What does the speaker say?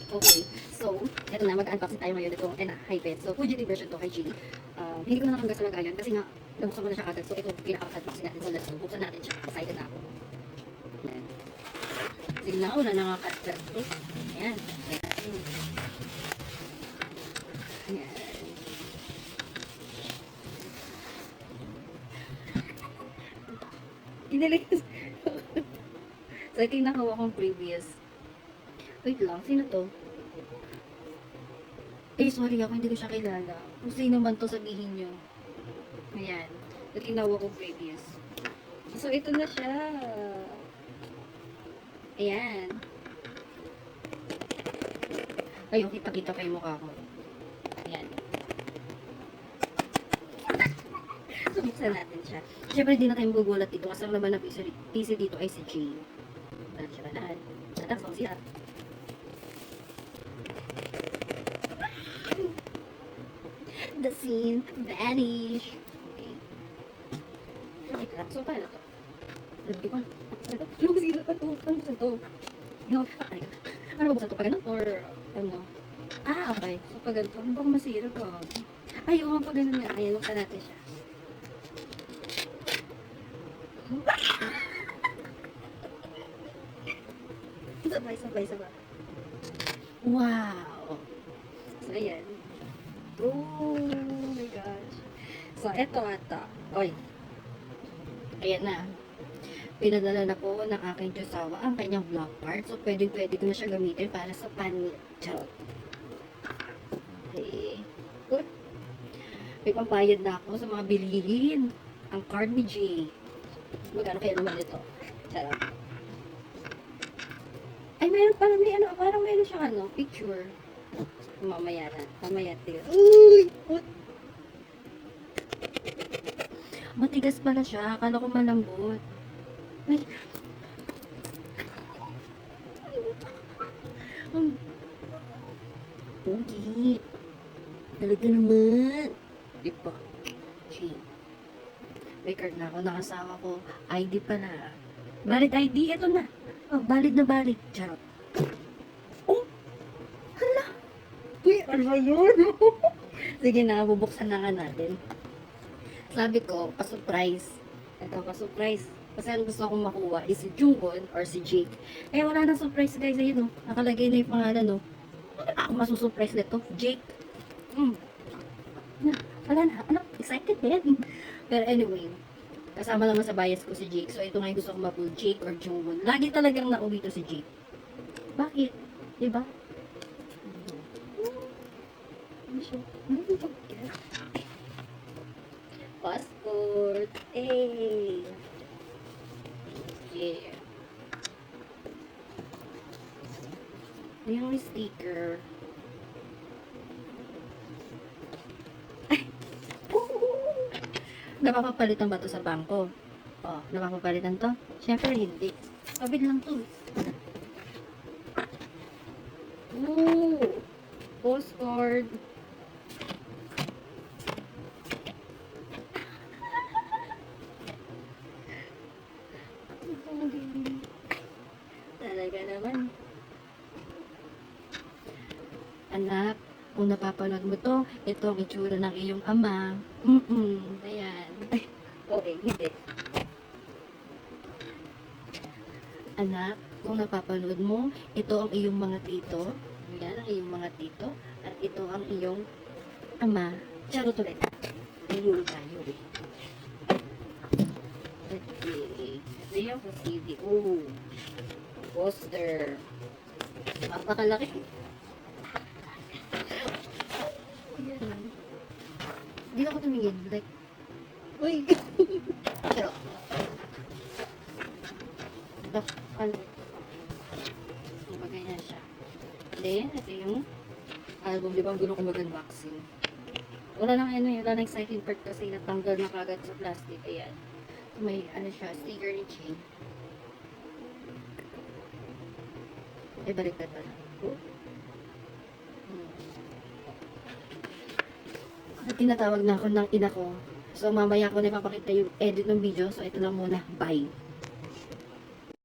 Okay. So, eto na, mag-unboxing tayo ngayon itong Hyped. So, full GT version to kay Chili. Hindi ko na nakanggas sa lagayan kasi nga, nabuksan ko na siya agad. So, ito, pinaka-unboxing natin. So, let's go. Buksan natin siya. Excited na ako. Ayan. Sige na, una na nga cut. Ayan. Ayan. Ayan. Kinilig. So, ito yung nakuha kong previous. Wait lang, sino to? Eh, sorry ako, hindi ko siya kilala. Kung sino man to, sabihin nyo. Ayan. Ito yung nakuha kong previous. So, ito na siya. Ayan. Ayun, kita-kita pa yung mukha ko. Ayan. So, buksan natin siya. Siyempre, hindi na tayo magugulat dito kasi ang laman ng PC dito ay si Jay. Lahat siya lahat. At ang siya. The scene vanish. Okay. Wait lang. So, paano to? Hindi ko. Ano ba sila pa to? Ano ba to? No. Ay. Ano ba buksan to? Pag ganun? Or ano? Ah, okay. So, pag ganun. Ano ba kung masira to? Ay, oo, pag ganun nga. Ayan, buksan natin siya. Sabay. Wow! So, ayan. Oh my gosh. So, eto ata. Oy. Ayan na. Pinadala na po ng aking josawa ang kanyang vlog part. So, pwede ko na siya gamitin para sa panit. Charot. Okay. Good. May pambayad na ako sa mga bilihin. Ang card ni G. Magkano kaya naman ito? Charot. Ay, meron parang may ano, parang meron siyang ano, picture. Mamaya na. Mamaya, tigas. Uy! What? Matigas pala siya. Akala ko malambot. Ay. Pogi. Talaga naman. Di ba? Gee. May card na ako. Nakasawa ko. ID pala. Valid ID. Ito na. Oh, valid na valid. Charot. Oh! Hala! Uy, ano ba yun? Sige na, bubuksan na nga natin. Sabi ko, pa-surprise. Ito, pa-surprise. Kasi ang gusto kong makuha is si Jungwon or si Jake. Eh, wala nang surprise guys. Ayun, oh. Nakalagay na yung pangalan, oh. Ako masusurprise nito. Jake. Wala na. Ano? Excited din. Pero anyway, kasama naman sa bias ko si Jake. So, ito nga yung gusto kong mapull. Jake or Jungwon. Lagi talagang nauwi to si Jake. Bakit? Diba? Passport. Hey. Yeah. Yung sticker. Ay. Napapapalitan ba to sa bangko? Oh, napapapalitan to? Siyempre hindi. Kabit lang to. Ooh. Postcard. Talaga naman. Anak, kung napapanood mo to, ito ang itsura ng iyong ama. Ayan. Ay, okay, hindi. Anak, kung napapanood mo, ito ang iyong mga tito. Ayan, ang iyong mga tito. At ito ang iyong ama. Charot ulit. Ayun tayo. Okay. Ayan po CD. Oh. Poster. Napakalaki. Ayan. Hindi ako tumingin. Like, uy. Pero, ano? Ganyan siya. Then, ito yung album. Di ba ang gulo ko mag-unboxing? Wala nang ano yun. Wala nang exciting part kasi natanggal na kagad sa plastic. Ayan. May ano siya. Sticker ni Chain. Ay, baliktad pala. At tinatawag na ako ng ina ko. So, mamaya ko na ipapakita yung edit ng video. So, ito lang muna. Bye!